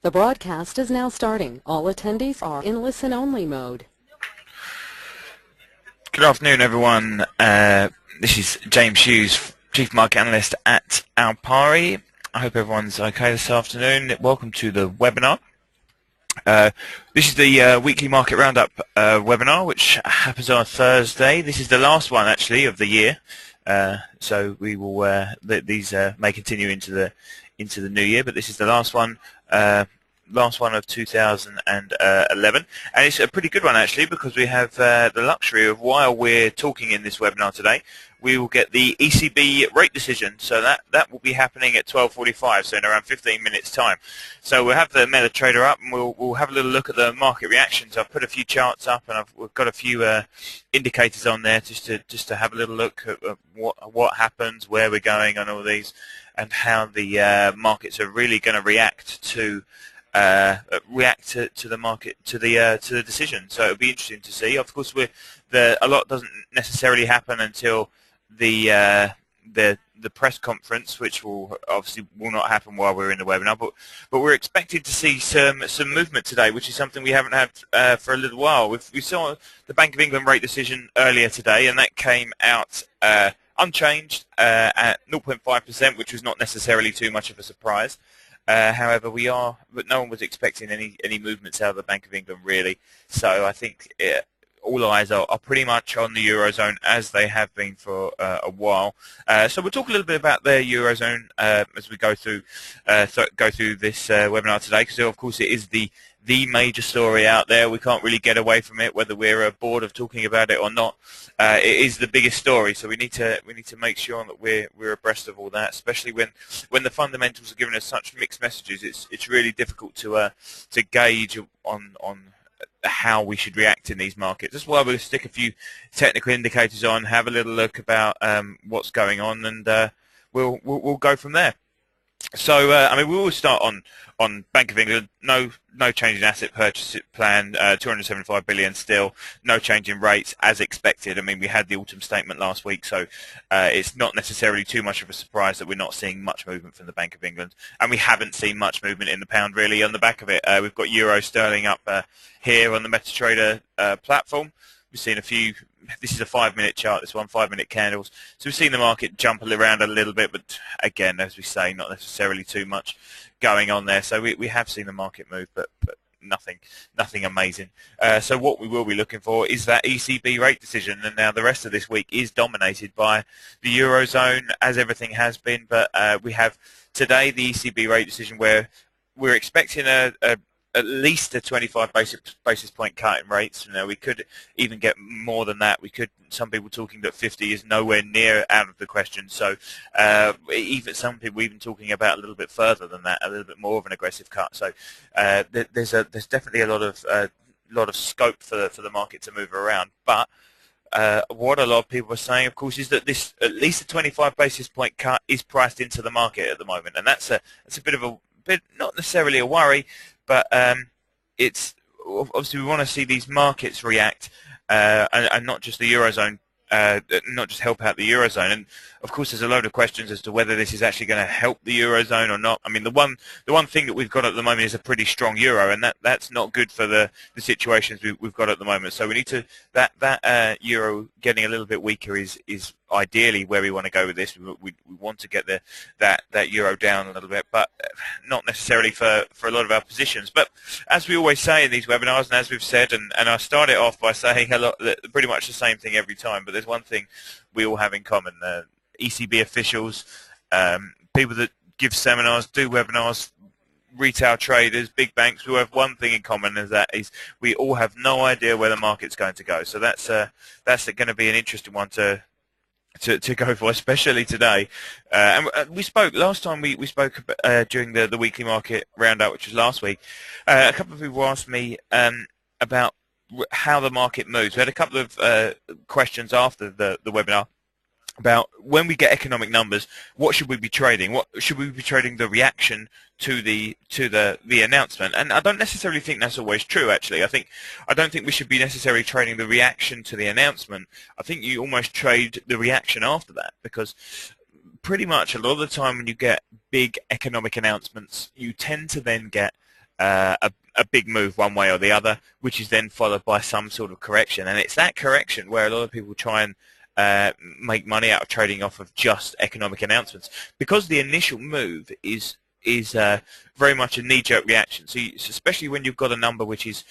The broadcast is now starting. All attendees are in listen-only mode. Good afternoon, everyone. This is James Hughes, Chief Market Analyst at Alpari. I hope everyone's okay this afternoon. Welcome to the webinar. This is the weekly market roundup webinar, which happens on a Thursday. This is the last one, actually, of the year. So we will these may continue into the new year, but this is the last one. Last one of 2011, and it's a pretty good one actually, because we have the luxury of, while we're talking in this webinar today, we will get the ECB rate decision. So that will be happening at 12:45, so in around 15 minutes time. So we'll have the MetaTrader up, and we'll have a little look at the market reactions. I've put a few charts up, and we've got a few indicators on there just to have a little look at what happens, where we're going on all these, and how the markets are really going to react to the market, to the decision. So it'll be interesting to see. Of course, a lot doesn't necessarily happen until the press conference, which will not happen while we're in the webinar. But we're expecting to see some movement today, which is something we haven't had for a little while. We saw the Bank of England rate decision earlier today, and that came out unchanged at 0.5%, which was not necessarily too much of a surprise. However, but no one was expecting any movements out of the Bank of England, really. So I think all eyes are pretty much on the Eurozone, as they have been for a while. So we'll talk a little bit about the Eurozone as we go through this webinar today, because of course it is the major story out there. We can't really get away from it, whether we're bored of talking about it or not. It is the biggest story, so we need to make sure that we're abreast of all that, especially when the fundamentals are giving us such mixed messages. It's really difficult to gauge on how we should react in these markets. That's why we'll stick a few technical indicators on, have a little look about what's going on, and we'll go from there. So we will start on Bank of England. No change in asset purchase plan. 275 billion still. No change in rates as expected. We had the autumn statement last week, so it's not necessarily too much of a surprise that we're not seeing much movement from the Bank of England, and we haven't seen much movement in the pound really on the back of it. We've got euro sterling up here on the MetaTrader platform. We've seen a few. This is a 5-minute chart, this one, 5-minute candles. So we've seen the market jump around a little bit, but again, as we say, not necessarily too much going on there. So we have seen the market move, but nothing amazing. So what we will be looking for is that ECB rate decision, and now the rest of this week is dominated by the Eurozone, as everything has been. But we have today the ECB rate decision, where we're expecting at least a 25 basis point cut in rates. We could even get more than that. Some people talking that 50 is nowhere near out of the question. So even some people even talking about a little bit further than that, a little bit more of an aggressive cut. So there's definitely a lot of scope for the market to move around. But what a lot of people are saying, of course, is that this at least a 25 basis point cut is priced into the market at the moment, and that's a bit not necessarily a worry. But it's obviously we want to see these markets react, and not just the Eurozone, not just help out the Eurozone. And of course, there's a load of questions as to whether this is actually going to help the Eurozone or not. The one thing that we've got at the moment is a pretty strong euro, and that's not good for the situations we've got at the moment. So we need to that euro getting a little bit weaker is ideally where we want to go with this. We want to get that euro down a little bit, but not necessarily for a lot of our positions. But as we always say in these webinars, and as we've said, and I start it off by saying pretty much the same thing every time, but there's one thing we all have in common. ECB officials, people that give seminars, do webinars, retail traders, big banks, we all have one thing in common, is we all have no idea where the market's going to go. So that's going to be an interesting one to go for, especially today. And we spoke last time. We spoke during the weekly market roundup, which was last week. A couple of people asked me about how the market moves. We had a couple of questions after the webinar about when we get economic numbers, what should we be trading? What should we be trading? The reaction to the announcement? And I don't necessarily think that's always true. Actually, I don't think we should be necessarily trading the reaction to the announcement. I think you almost trade the reaction after that, because pretty much a lot of the time when you get big economic announcements, you tend to then get a big move one way or the other, which is then followed by some sort of correction. And it's that correction where a lot of people try and make money out of trading off of just economic announcements, because the initial move is very much a knee-jerk reaction. So especially when you've got a number which is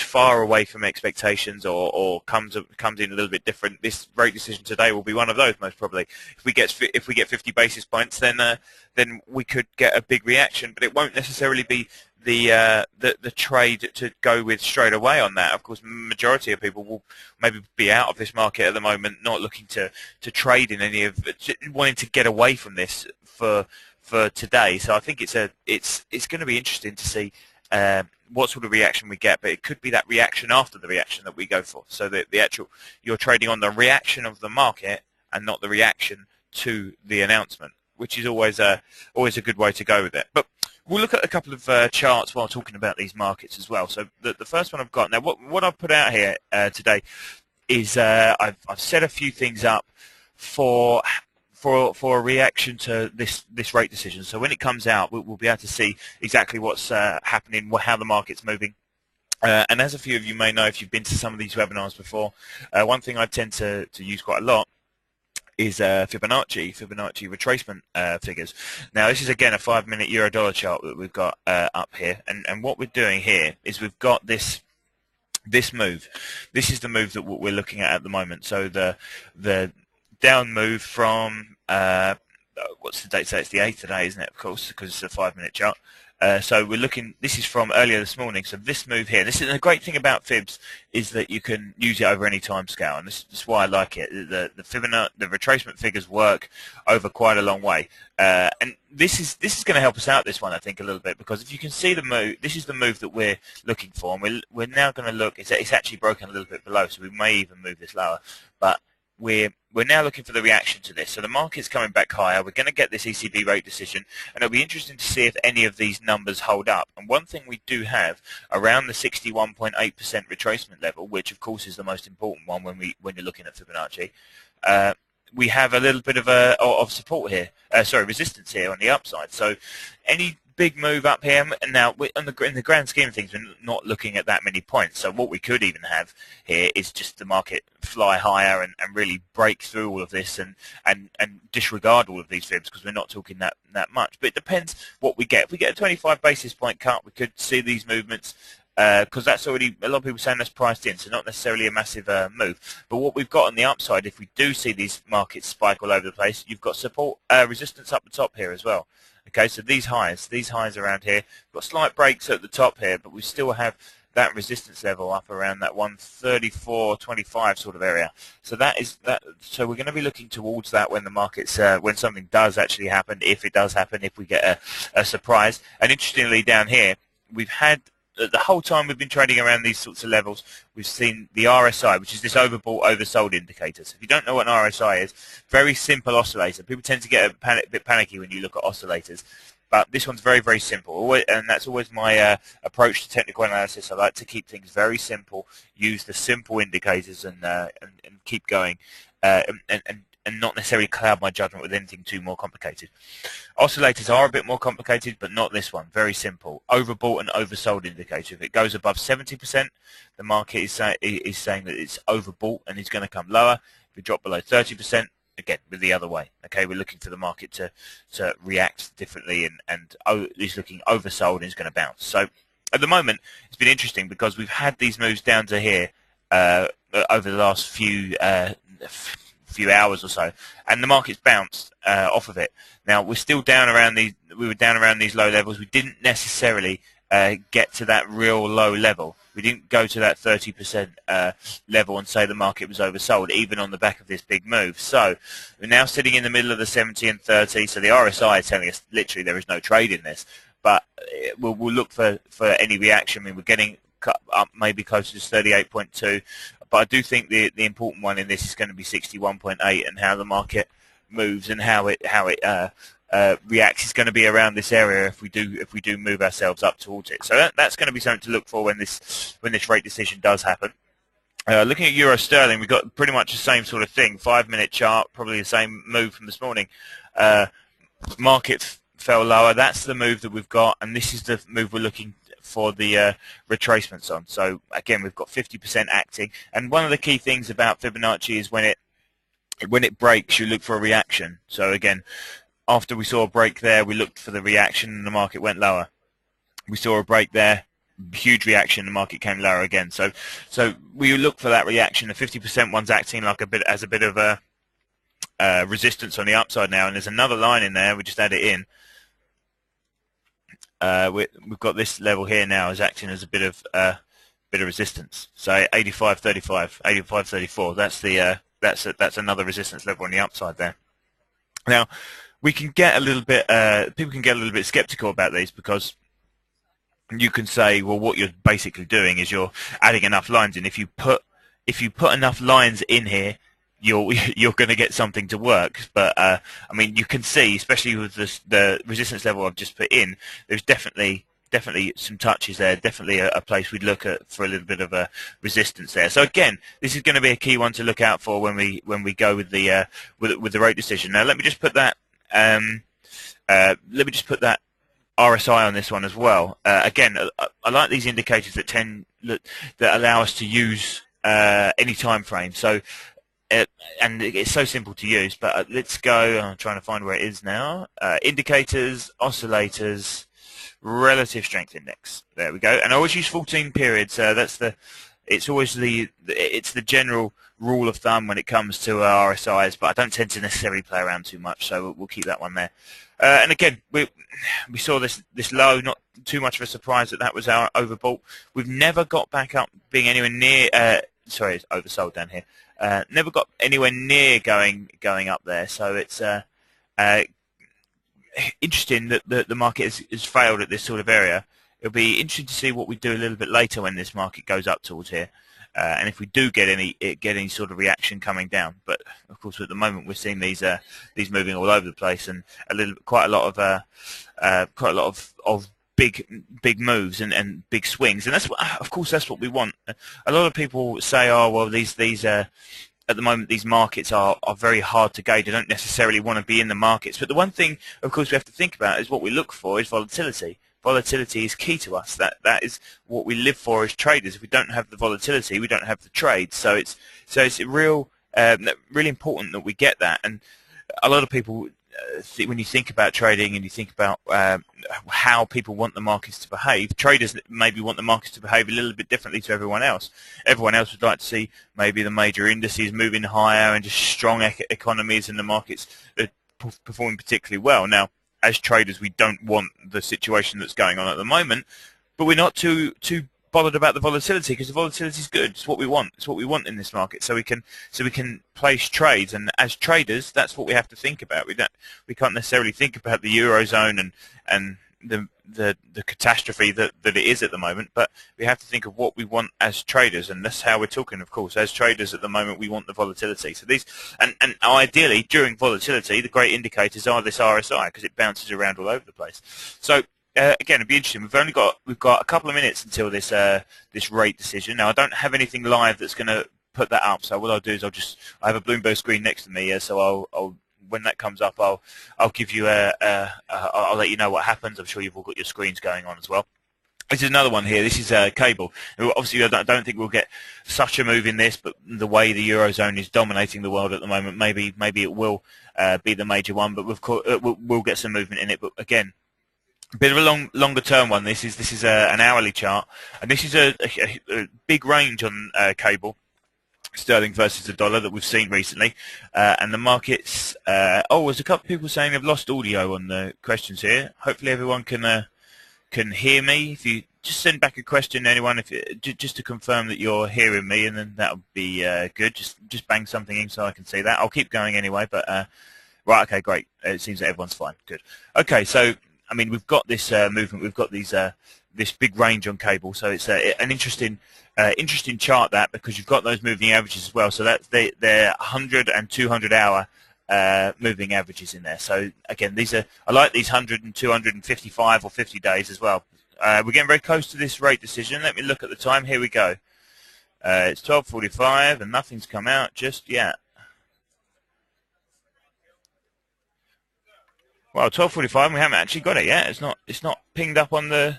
far away from expectations, or comes in a little bit different. This rate decision today will be one of those, most probably. If we get 50 basis points, then we could get a big reaction, but it won't necessarily be the trade to go with straight away on that. Of course, majority of people will maybe be out of this market at the moment, not looking to trade in any of it, wanting to get away from this for today. So I think it's going to be interesting to see what sort of reaction we get, but it could be that reaction after the reaction that we go for. So that you're trading on the reaction of the market and not the reaction to the announcement, which is always a good way to go with it. But we'll look at a couple of charts while talking about these markets as well. So the first one I've got now, what I've put out here today is I've set a few things up for a reaction to this rate decision. So when it comes out, we'll be able to see exactly what's happening, how the market's moving. And as a few of you may know, if you've been to some of these webinars before, one thing I tend to use quite a lot is Fibonacci retracement figures. Now this is again a 5-minute euro-dollar chart that we've got up here, and what we're doing here is we've got this move. This is the move that we're looking at the moment. So the down move from what's the date? So it's the 8th today, isn't it? Of course, because it's a 5-minute chart. So we're looking. This is from earlier this morning. So this move here. This is the great thing about Fibs, is that you can use it over any time scale, and this is why I like it. The retracement figures work over quite a long way, and this is going to help us out, this one, I think, a little bit, because if you can see the move, this is the move that we're looking for, and we're now going to look. It's actually broken a little bit below, so we may even move this lower, but we're now looking for the reaction to this. So the market's coming back higher. We're going to get this ECB rate decision, and it'll be interesting to see if any of these numbers hold up. And one thing we do have around the 61.8% retracement level, which of course is the most important one when you're looking at Fibonacci, we have a little bit of support here, resistance here on the upside. So any big move up here, and now in the grand scheme of things, we're not looking at that many points. So what we could even have here is just the market fly higher and really break through all of this and disregard all of these fibs, because we're not talking that much. But it depends what we get. If we get a 25 basis point cut, we could see these movements, because that's already, a lot of people saying that's priced in, so not necessarily a massive move. But what we've got on the upside, if we do see these markets spike all over the place, you've got support, resistance up the top here as well. Okay, so these highs around here, we've got slight breaks at the top here, but we still have that resistance level up around that 134.25 sort of area. So so we're going to be looking towards that when the markets, when something does actually happen, if it does happen, if we get a surprise. And interestingly, down here, we've had, the whole time we've been trading around these sorts of levels, we've seen the RSI, which is this overbought, oversold indicator. So if you don't know what an RSI is, very simple oscillator. People tend to get a bit panicky when you look at oscillators, but this one's very, very simple. And that's always my approach to technical analysis. I like to keep things very simple, use the simple indicators, and keep going, and not necessarily cloud my judgment with anything too more complicated. Oscillators are a bit more complicated, but not this one. Very simple. Overbought and oversold indicator. If it goes above 70%, the market is saying that it's overbought and it's going to come lower. If it drops below 30%, again, with the other way. Okay, we're looking for the market to react differently, and it's looking oversold and it's going to bounce. So at the moment, it's been interesting because we've had these moves down to here over the last few hours or so, and the market's bounced off of it. Now we're still down around these. We were down around these low levels. We didn't necessarily get to that real low level. We didn't go to that 30% level and say the market was oversold, even on the back of this big move. So we're now sitting in the middle of the 70 and 30. So the RSI is telling us literally there is no trade in this. But we'll look for any reaction. I mean, we're getting up maybe closer to 38.2. But I do think the important one in this is going to be 61.8, and how the market moves and how it reacts is going to be around this area if we do move ourselves up towards it. So that's going to be something to look for when this rate decision does happen. Looking at Euro Sterling, we've got pretty much the same sort of thing. 5-minute chart, probably the same move from this morning. Market fell lower. That's the move that we've got, and this is the move we're looking for the retracements on. So again, we've got 50% acting, and one of the key things about Fibonacci is when it breaks, you look for a reaction. So again, after we saw a break there, we looked for the reaction, and the market went lower. We saw a break there, huge reaction, the market came lower again. So we look for that reaction. The 50% one's acting like a bit of a resistance on the upside now, and there's another line in there. We just add it in. We've got this level here now is acting as a bit of resistance. So 85.35, 85.34. That's another resistance level on the upside there. Now we can get a little bit. People can get a little bit skeptical about these, because you can say, well, what you're basically doing is you're adding enough lines in. If you put enough lines in here, you're going to get something to work. But I mean, you can see, especially with the resistance level I've just put in, there's definitely some touches there. Definitely a place we'd look at for a little bit of a resistance there. So again, this is going to be a key one to look out for when we go with the rate decision. Now let me just put that RSI on this one as well. Again, I like these indicators that allow us to use any time frame. So, and it's so simple to use. But let's go. I'm trying to find where it is now. Indicators, oscillators, relative strength index. There we go. And I always use 14 periods. It's the general rule of thumb when it comes to RSIs, but I don't tend to necessarily play around too much, so we'll keep that one there. And again, we saw this low, not too much of a surprise that was our overbought. We've never got back up being anywhere near. Sorry, it's oversold down here. Never got anywhere near going up there. So it's interesting that the market has failed at this sort of area. It'll be interesting to see what we do a little bit later when this market goes up towards here, and if we do get any sort of reaction coming down. But of course, at the moment we're seeing these moving all over the place, and quite a lot of big moves and big swings, and of course that's what we want. A lot of people say, oh well, these at the moment these markets are very hard to gauge. I don't necessarily want to be in the markets, but the one thing of course we have to think about is what we look for is volatility. Volatility is key to us. That is what we live for as traders. If we don't have the volatility, we don't have the trade. So it's really important that we get that. And a lot of people, when you think about trading and you think about how people want the markets to behave, traders maybe want the markets to behave a little bit differently to everyone else. Everyone else would like to see maybe the major indices moving higher and just strong economies and the markets performing particularly well. Now, as traders, we don't want the situation that's going on at the moment, but we're not too bothered about the volatility, because the volatility is good. It's what we want. It's what we want in this market, so we can place trades. And as traders, that's what we have to think about. We can't necessarily think about the eurozone and the catastrophe that it is at the moment, but we have to think of what we want as traders, and that's how we're talking. Of course, as traders at the moment, we want the volatility. So these, and ideally during volatility, the great indicators are this RSI, because it bounces around all over the place. So again, it'd be interesting. We've got a couple of minutes until this rate decision. Now I don't have anything live that's going to put that up. So what I'll do is I have a Bloomberg screen next to me, so I'll when that comes up, I'll give you I'll let you know what happens. I'm sure you've all got your screens going on as well. This is another one here. This is cable. Obviously, I don't think we'll get such a move in this, but the way the eurozone is dominating the world at the moment, maybe it will be the major one. But we'll get some movement in it. But again, a bit of a longer term one. This is an hourly chart, and this is a big range on cable. Sterling versus the dollar that we've seen recently, and the markets. There's a couple of people saying they've lost audio on the questions here. Hopefully, everyone can hear me. If you just send back a question, anyone, just to confirm that you're hearing me, and then that would be good. Just bang something in so I can see that. I'll keep going anyway. But right, okay, great. It seems that everyone's fine. Good. Okay, so I mean, we've got this movement. We've got these this big range on cable. So it's an interesting chart, that, because you've got those moving averages as well. So that's they're 100 and 200 hour moving averages in there. So again, I like these 100 and 255 or 50 days as well. We're getting very close to this rate decision. Let me look at the time. Here we go. It's 12:45 and nothing's come out just yet. Well, 12:45. We haven't actually got it yet. It's not pinged up on the.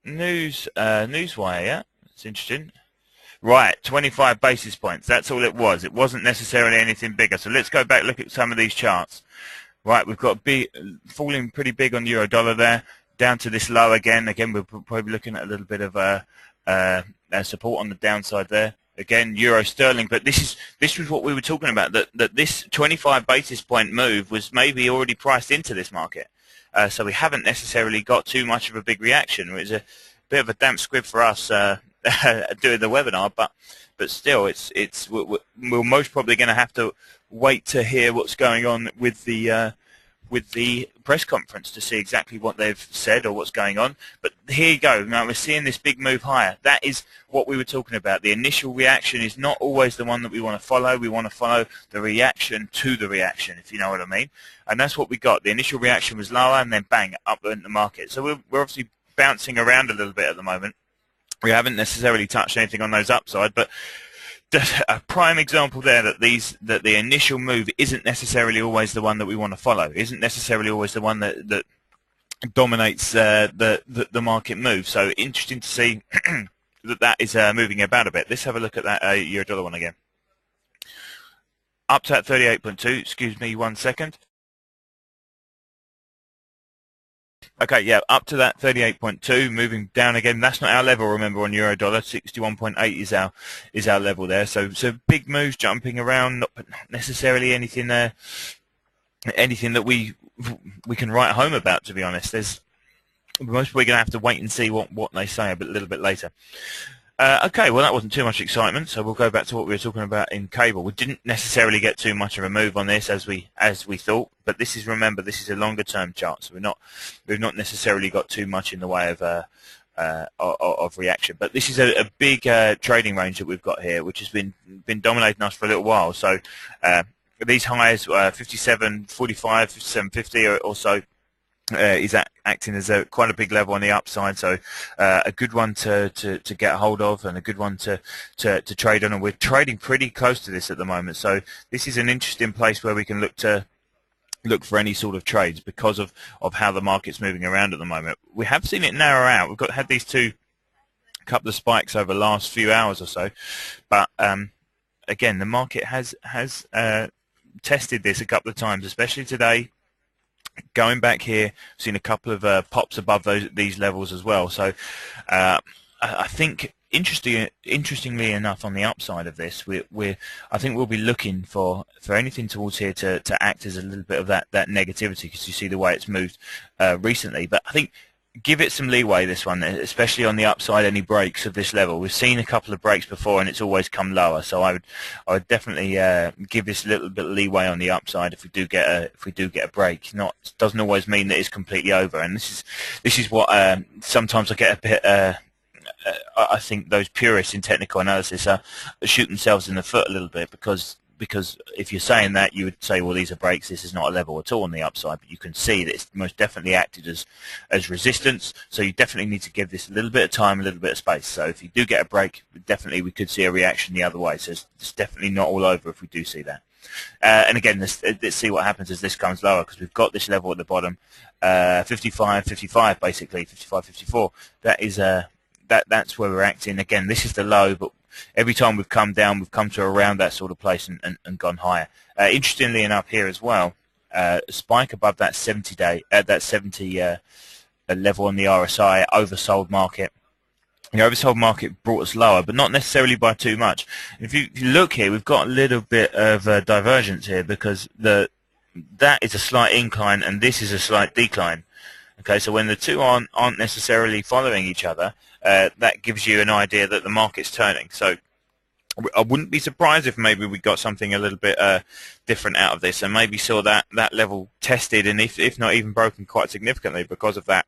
Newswire. Yeah, it's interesting. Right, 25 basis points. That's all it was. It wasn't necessarily anything bigger. So let's go back, look at some of these charts. Right, we've got falling pretty big on euro dollar there, down to this low again. Again, we're probably looking at a little bit of support on the downside there. Again, euro sterling, but this was what we were talking about, that this 25 basis point move was maybe already priced into this market. So we haven't necessarily got too much of a big reaction. It was a bit of a damp squib for us doing the webinar, but still, we're most probably going to have to wait to hear what's going on with the press conference to see exactly what they've said or what's going on. But here you go. Now we're seeing this big move higher. That is what we were talking about. The initial reaction is not always the one that we want to follow. We want to follow the reaction to the reaction, if you know what I mean. And that's what we got. The initial reaction was lower, and then bang, up in the market. So we're obviously bouncing around a little bit at the moment. We haven't necessarily touched anything on those upside, but a prime example there that the initial move isn't necessarily always the one that we want to follow, isn't necessarily always the one that dominates the market move. So interesting to see that is moving about a bit. Let's have a look at that euro dollar one again. Up to that 38.2. Excuse me 1 second. Okay, yeah, up to that 38.2, moving down again. That's not our level, remember, on euro dollar. 61.8 is our level there. So big moves jumping around, not necessarily anything that we can write home about, to be honest. We're most probably going to have to wait and see what they say a little bit later. Okay, well that wasn't too much excitement, so we'll go back to what we were talking about in cable. We didn't necessarily get too much of a move on this as we thought, but remember this is a longer term chart, so we've not necessarily got too much in the way of reaction. But this is a big trading range that we've got here, which has been dominating us for a little while. So these highs, 57.45, 57.50 or so. Is acting as quite a big level on the upside, so a good one to get a hold of and a good one to trade on, and we're trading pretty close to this at the moment. So this is an interesting place where we can look for any sort of trades because of how the market's moving around at the moment. We have seen it narrow out. We've had these couple of spikes over the last few hours or so, but again, the market has tested this a couple of times, especially today. Going back here, seen a couple of pops above these levels as well. So I think interestingly enough, on the upside of this, I think we'll be looking for anything towards here to act as a little bit of that negativity, because you see the way it's moved recently. But I think give it some leeway, this one, especially on the upside. Any breaks of this level, we've seen a couple of breaks before and it's always come lower, so I would definitely give this a little bit of leeway on the upside if we do get a break. Doesn't always mean that it's completely over, and this is what sometimes I get a bit I think those purists in technical analysis shoot themselves in the foot a little bit, because if you're saying that, you would say, well, these are breaks, this is not a level at all on the upside, but you can see that it's most definitely acted as resistance, so you definitely need to give this a little bit of time, a little bit of space. So if you do get a break, definitely we could see a reaction the other way, so it's definitely not all over if we do see that. And again, let's see what happens as this comes lower, because we've got this level at the bottom, 55 basically, 55.54. That is that's where we're acting. Again, this is the low, but every time we've come down, we've come to around that sort of place and gone higher. Interestingly enough, here as well, a spike above that 70-day, that 70 level on the RSI, oversold market. The oversold market brought us lower, but not necessarily by too much. If you look here, we've got a little bit of divergence here, because that is a slight incline and this is a slight decline. Okay, so when the two aren't necessarily following each other, that gives you an idea that the market's turning. So I wouldn't be surprised if maybe we got something a little bit different out of this, and maybe saw that level tested, and if not even broken quite significantly because of that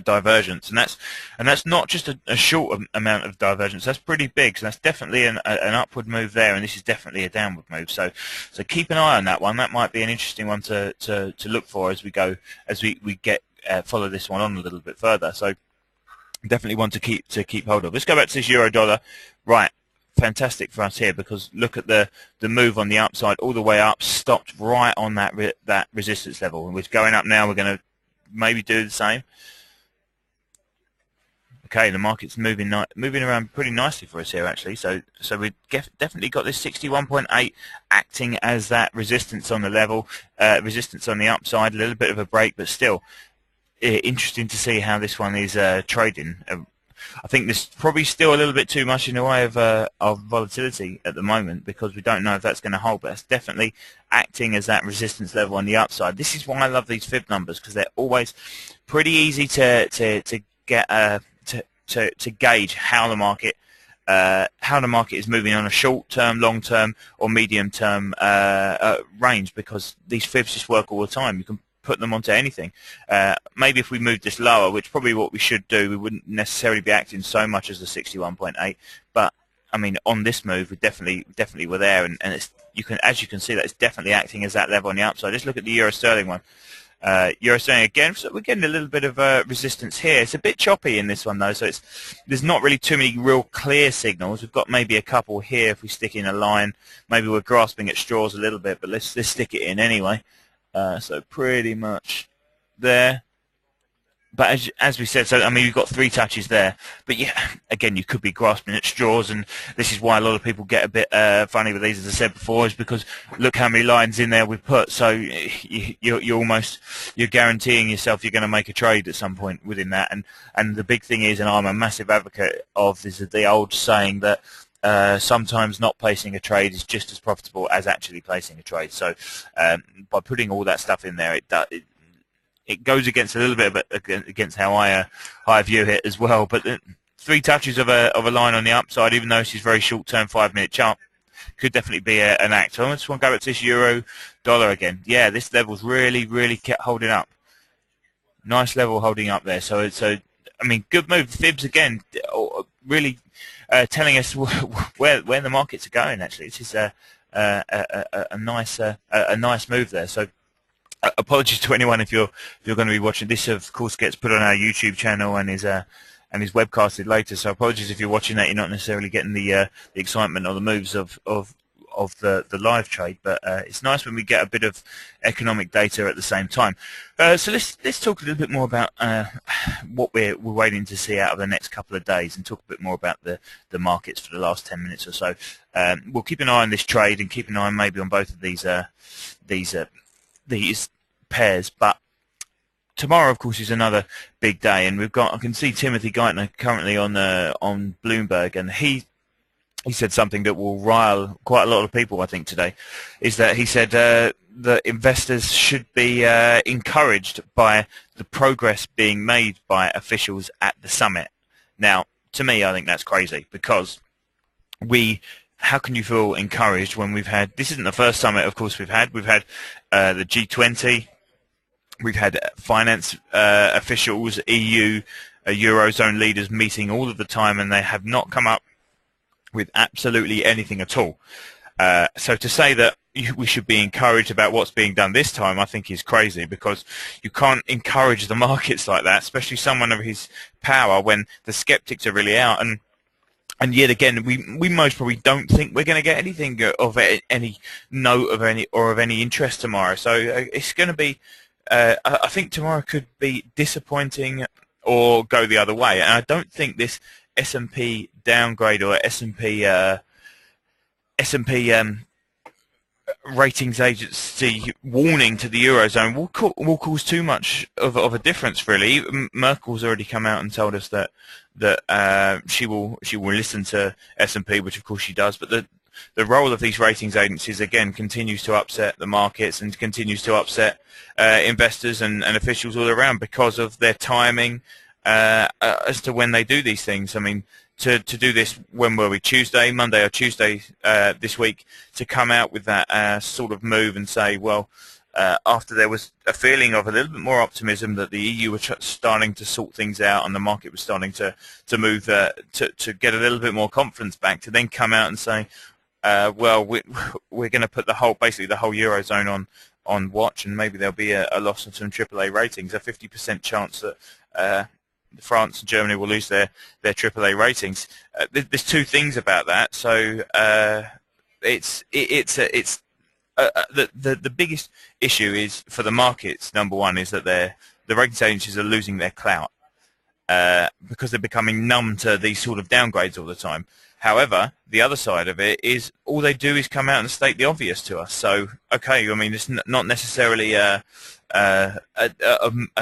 divergence. And that's not just a short amount of divergence, that's pretty big. So that's definitely an upward move there, and this is definitely a downward move. So keep an eye on that one. That might be an interesting one to look for as we get follow this one on a little bit further. So definitely one to keep hold of. Let's go back to this euro dollar. Right, fantastic for us here, because look at the move on the upside all the way up, stopped right on that resistance level, and we're going up now. We're going to maybe do the same. Okay, the market's moving around pretty nicely for us here, actually. So we've definitely got this 61.8 acting as that resistance on the level, resistance on the upside, a little bit of a break, but still interesting to see how this one is trading. I think there's probably still a little bit too much in the way of volatility at the moment, because we don't know if that's going to hold, but it's definitely acting as that resistance level on the upside. This is why I love these fib numbers, because they're always pretty easy to get to gauge how the market is moving on a short-term, long-term, or medium-term range, because these fibs just work all the time. You can put them onto anything. Maybe if we moved this lower, which probably what we should do, we wouldn't necessarily be acting so much as the 61.8. But I mean, on this move, we definitely were there, and it's, as you can see, that it's definitely acting as that level on the upside. Let's look at the euro sterling one. Euro sterling again, so we're getting a little bit of resistance here. It's a bit choppy in this one though, so there's not really too many real clear signals. We've got maybe a couple here if we stick in a line. Maybe we're grasping at straws a little bit, but let's stick it in anyway. So pretty much there. But as we said, so I mean, you've got 3 touches there. But yeah, again, you could be grasping at straws, and this is why a lot of people get a bit funny with these, as I said before, is because look how many lines in there we've put. So you're guaranteeing yourself you're going to make a trade at some point within that. And the big thing is, and I'm a massive advocate of this, is the old saying that sometimes not placing a trade is just as profitable as actually placing a trade. So by putting all that stuff in there, it goes against a little bit against how I view it as well. But 3 touches of a line on the upside, even though she's very short-term 5-minute chart, could definitely be an act. So I just want to go back to this euro dollar again. Yeah, this level's really kept holding up. Nice level holding up there. So I mean, good move. Fibs again, really telling us where the markets are going. Actually, it's just a nice move there. So apologies to anyone if you're going to be watching this. Of course, gets put on our YouTube channel and is webcasted later. So apologies if you're watching that. You're not necessarily getting the excitement or the moves of the live trade, but it's nice when we get a bit of economic data at the same time. So let's talk a little bit more about what we're waiting to see out of the next couple of days, and talk a bit more about the markets for the last 10 minutes or so. We'll keep an eye on this trade and keep an eye maybe on both of these pairs, but tomorrow, of course, is another big day, and I can see Timothy Geithner currently on Bloomberg, and he said something that will rile quite a lot of people, I think, today, is that he said that investors should be encouraged by the progress being made by officials at the summit. Now, to me, I think that's crazy, because how can you feel encouraged when this isn't the first summit, of course, we've had the G20, we've had finance officials, EU, Eurozone leaders meeting all of the time, and they have not come up with absolutely anything at all. So to say that we should be encouraged about what's being done this time, I think is crazy, because you can't encourage the markets like that, especially someone of his power, when the skeptics are really out. And yet again, we most probably don't think we're going to get anything of any note of any interest tomorrow. So it's going to be, I think tomorrow could be disappointing or go the other way. And I don't think this S&P downgrade or S&P ratings agency warning to the Eurozone will cause too much of a difference, really. Merkel's already come out and told us that she will listen to S&P, which of course she does, but the role of these ratings agencies, again, continues to upset the markets and continues to upset investors and officials all around, because of their timing as to when they do these things. I mean, to do this, when were we, Monday or Tuesday this week, to come out with that sort of move and say, well, after there was a feeling of a little bit more optimism that the EU were starting to sort things out and the market was starting to move to get a little bit more confidence back, to then come out and say, well, we're going to put basically the whole Eurozone on watch, and maybe there'll be a loss of some AAA ratings, a 50% chance that France and Germany will lose their AAA ratings. There's 2 things about that. So the biggest issue is for the markets. Number one is that the ratings agencies are losing their clout. because they're becoming numb to these sort of downgrades all the time. However, the other side of it is all they do is come out and state the obvious to us. So, okay, I mean, it's not necessarily a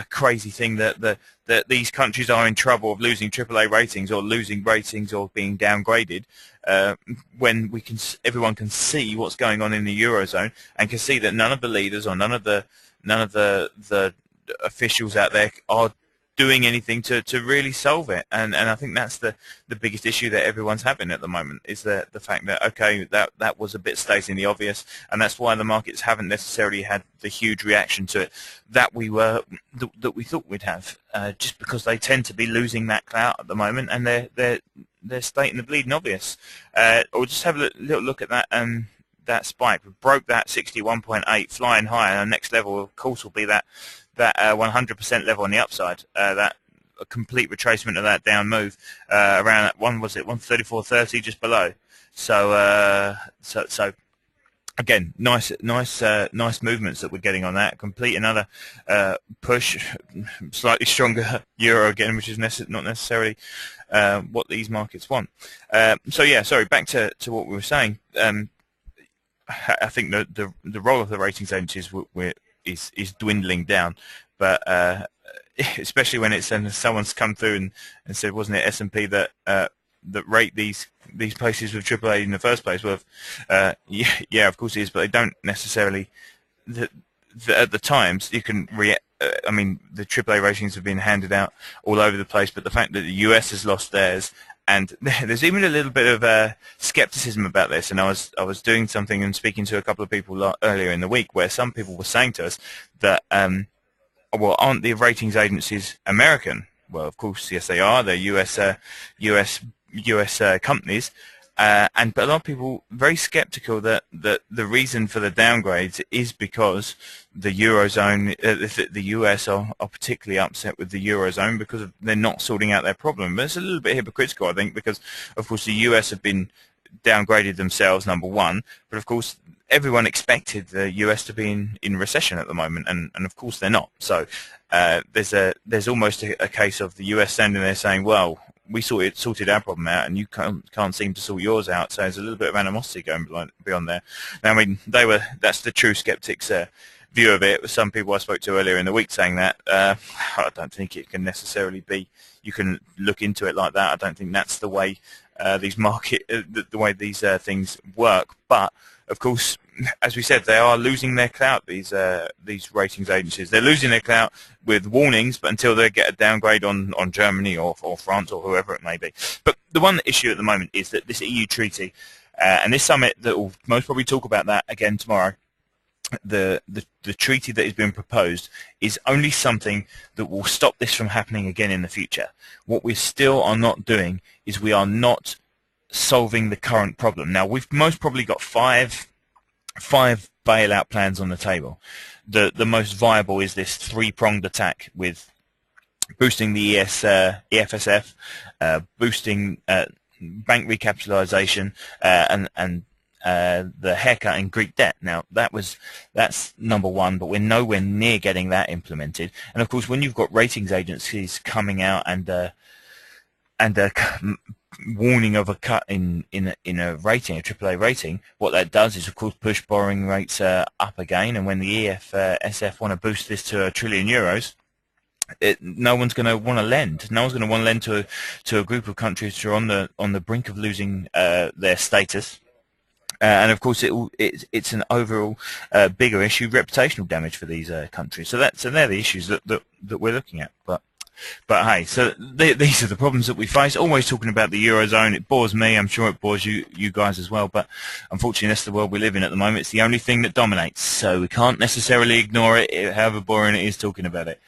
crazy thing that these countries are in trouble of losing AAA ratings or losing ratings or being downgraded. When everyone can see what's going on in the Eurozone and can see that none of the leaders or none of the officials out there are doing anything to really solve it, and I think that's the biggest issue that everyone's having at the moment, is the fact that, okay, that was a bit stating the obvious, and that's why the markets haven't necessarily had the huge reaction to it that we thought we'd have, just because they tend to be losing that clout at the moment, and they're stating the bleeding obvious. Or just have a little look at that that spike. We broke that 61.8, flying high, and the next level, of course, will be that 100% level on the upside. That a complete retracement of that down move around that 134.30, just below. So again, nice movements that we're getting on that. Complete another push, slightly stronger euro again, which is not necessarily what these markets want. So yeah, sorry, back to what we were saying. I think the role of the ratings agencies is dwindling down, but especially when it's someone's come through and said, wasn't it S&P that rate these places with AAA in the first place? Well, yeah, of course it is, but they don't necessarily. At the times, you can I mean, the AAA ratings have been handed out all over the place, but the fact that the US has lost theirs. And there's even a little bit of skepticism about this. And I was doing something and speaking to a couple of people earlier in the week where some people were saying to us that, well, aren't the ratings agencies American? Well, of course, yes, they are. They're US companies. But a lot of people very skeptical that the reason for the downgrades is because the Eurozone, the US are particularly upset with the Eurozone because they're not sorting out their problem. But it's a little bit hypocritical, I think, because, of course, the US have been downgraded themselves, number one, but, of course, everyone expected the US to be in recession at the moment, and of course they're not. So there's almost a case of the US standing there saying, well, we sorted our problem out, and you can't seem to sort yours out. So there's a little bit of animosity going beyond there. Now, I mean, that's the true skeptics' view of it. Some people I spoke to earlier in the week saying that. I don't think it can necessarily be. You can look into it like that. I don't think that's the way the way these things work. But of course, as we said, they are losing their clout. These ratings agencies, they're losing their clout with warnings, but until they get a downgrade on Germany or France or whoever it may be. But the one issue at the moment is that this EU treaty and this summit that will most probably talk about that again tomorrow. The treaty that is being proposed is only something that will stop this from happening again in the future. What we still are not doing is we are not solving the current problem. Now, we've most probably got five bailout plans on the table. The most viable is this three-pronged attack with boosting the EFSF, boosting bank recapitalization, and the haircut in Greek debt. Now that's number one, but we're nowhere near getting that implemented. And of course, when you've got ratings agencies coming out and warning of a cut in a rating, a AAA rating, what that does is of course push borrowing rates up again. And when the EFSF want to boost this to €1 trillion, no one's going to want to lend. No one's going to want to lend to a group of countries who are on the brink of losing their status. And of course, it's an overall bigger issue, reputational damage for these countries. So they're the issues that we're looking at. But hey, so these are the problems that we face. Always talking about the Eurozone. It bores me. I'm sure it bores you guys as well. But unfortunately, that's the world we live in at the moment. It's the only thing that dominates. So we can't necessarily ignore it, however boring it is talking about it.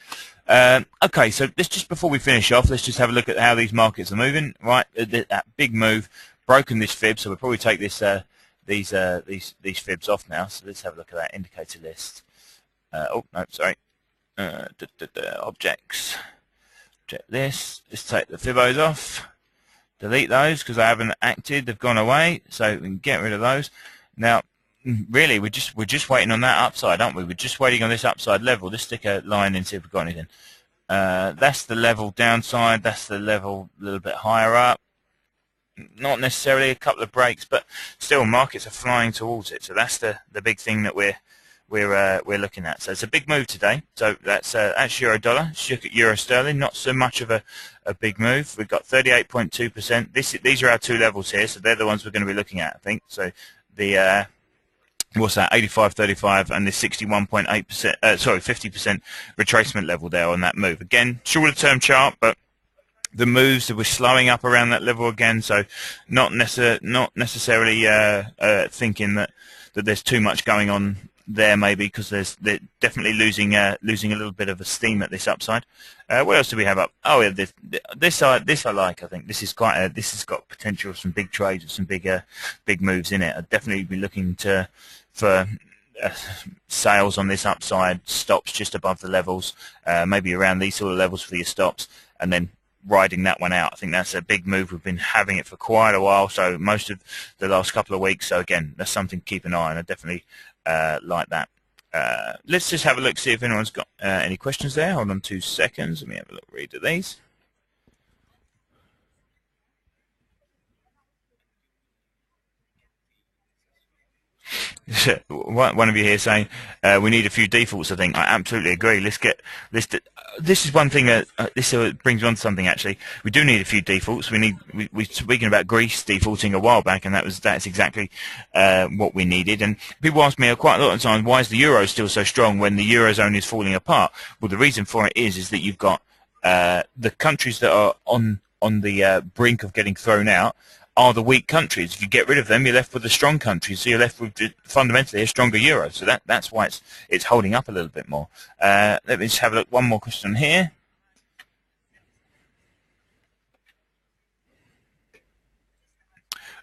Okay, so let's just, before we finish off, let's just have a look at how these markets are moving. Right, that big move, broken this fib. So we'll probably take this these fibs off now. So let's have a look at that indicator list. Oh no, sorry. Objects. Check this. Just take the fibos off. Delete those because they haven't acted. They've gone away. So we can get rid of those. Now, really, we're just waiting on that upside, aren't we? We're just waiting on this upside level. Let's stick a line in, see if we've got anything. That's the level downside. That's the level a little bit higher up. Not necessarily a couple of breaks, but still markets are flying towards it. So that's the big thing that we're looking at. So it's a big move today. So that's euro dollar. Let's look at euro sterling. Not so much of a big move. We've got 38.2%. These are our two levels here. So they're the ones we're going to be looking at, I think. So the what's that? 85.35 and the 61.8%. Sorry, 50% retracement level there on that move. Again, shorter term chart, but the moves that we're slowing up around that level again, so not necessarily thinking that there's too much going on there, maybe, because they're definitely losing a little bit of a steam at this upside. What else do we have up? Oh yeah, this I like. I think this has got potential for some big trades, some big moves in it. I'd definitely be looking for sales on this upside, stops just above the levels, maybe around these sort of levels for your stops, and then riding that one out. I think that's a big move. We've been having it for quite a while, so most of the last couple of weeks. So again, that's something to keep an eye on. I definitely like that. Let's just have a look, see if anyone's got any questions there. Hold on 2 seconds. Let me have a look, read at these. One of you here saying we need a few defaults. I think I absolutely agree. This is one thing that this brings me on to something. Actually, we do need a few defaults. We were speaking about Greece defaulting a while back, and that's exactly what we needed. And people ask me quite a lot of times, why is the euro still so strong when the eurozone is falling apart? Well, the reason for it is that you've got the countries that are on the brink of getting thrown out are the weak countries. If you get rid of them, you're left with the strong countries. So you're left with fundamentally a stronger euro. So that's why it's holding up a little bit more. Let me just have a look. One more question here.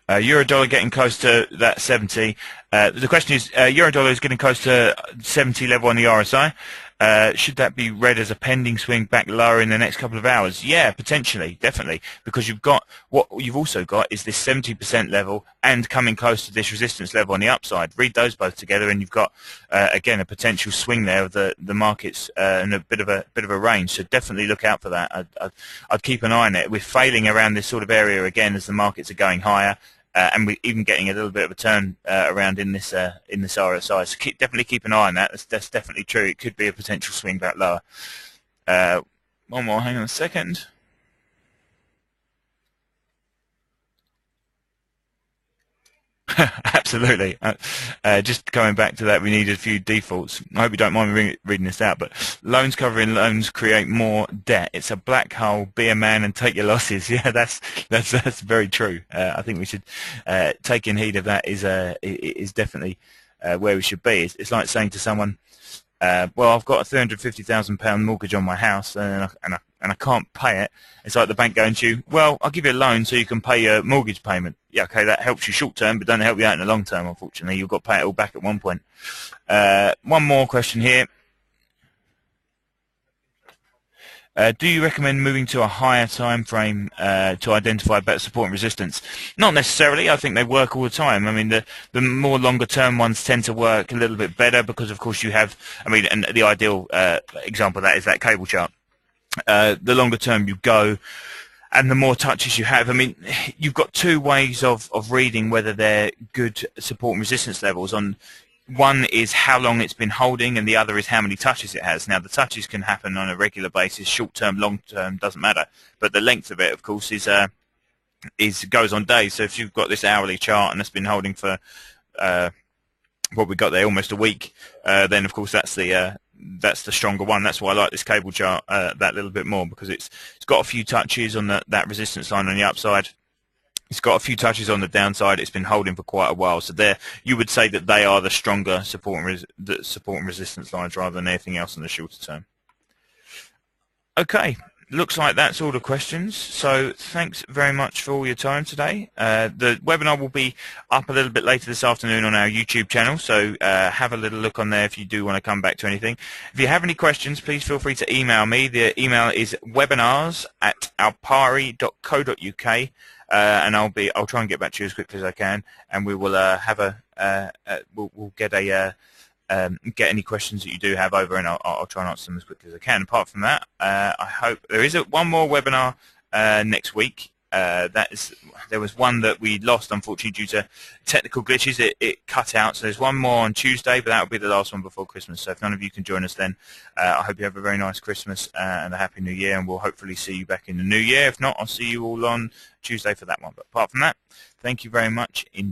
Euro dollar getting close to that 70. The question is, euro dollar is getting close to 70 level on the RSI. Should that be read as a pending swing back lower in the next couple of hours? Yeah, potentially, definitely, because what you've also got is this 70% level and coming close to this resistance level on the upside. Read those both together, and you've got again a potential swing there of the markets in a bit of a range. So definitely look out for that. I'd keep an eye on it. We're failing around this sort of area again as the markets are going higher. And we're even getting a little bit of a turn around in this RSI. So definitely keep an eye on that. That's definitely true. It could be a potential swing back lower. One more. Hang on a second. Absolutely. Just coming back to that, we needed a few defaults. I hope you don't mind me reading this out, but loans covering loans create more debt. It's a black hole. Be a man and take your losses. Yeah, that's very true. I think we should take in heed of that. Is definitely where we should be. It's like saying to someone, well, I've got a £350,000 mortgage on my house, and I can't pay it. It's like the bank going to you, well, I'll give you a loan so you can pay your mortgage payment. Yeah, okay, that helps you short term, but doesn't help you out in the long term, unfortunately. You've got to pay it all back at one point. One more question here. Do you recommend moving to a higher time frame to identify better support and resistance? Not necessarily. I think they work all the time. I mean, the more longer term ones tend to work a little bit better because, of course, you have. I mean, and the ideal example of that is that cable chart. The longer term you go, and the more touches you have. I mean, you've got two ways of reading whether they're good support and resistance levels. One is how long it's been holding, and the other is how many touches it has. Now, the touches can happen on a regular basis, short-term, long-term, doesn't matter. But the length of it, of course, goes on days. So if you've got this hourly chart and it's been holding for what we got there, almost a week, then of course that's the stronger one. That's why I like this cable chart that little bit more, because it's got a few touches on that resistance line on the upside. It's got a few touches on the downside. It's been holding for quite a while. So there, you would say that they are the stronger support and resistance lines rather than anything else in the shorter term. Okay, looks like that's all the questions. So thanks very much for all your time today. The webinar will be up a little bit later this afternoon on our YouTube channel. So have a little look on there if you do want to come back to anything. If you have any questions, please feel free to email me. The email is webinars@alpari.co.uk. And I'll try and get back to you as quickly as I can, and we will we'll get a get any questions that you do have over, and I'll try and answer them as quickly as I can. Apart from that, I hope there is one more webinar next week. There was one that we lost, unfortunately, due to technical glitches. It cut out, so there's one more on Tuesday, but that will be the last one before Christmas. So if none of you can join us then, I hope you have a very nice Christmas and a Happy New Year, and we'll hopefully see you back in the new year. If not, I'll see you all on Tuesday for that one. But apart from that, thank you very much indeed.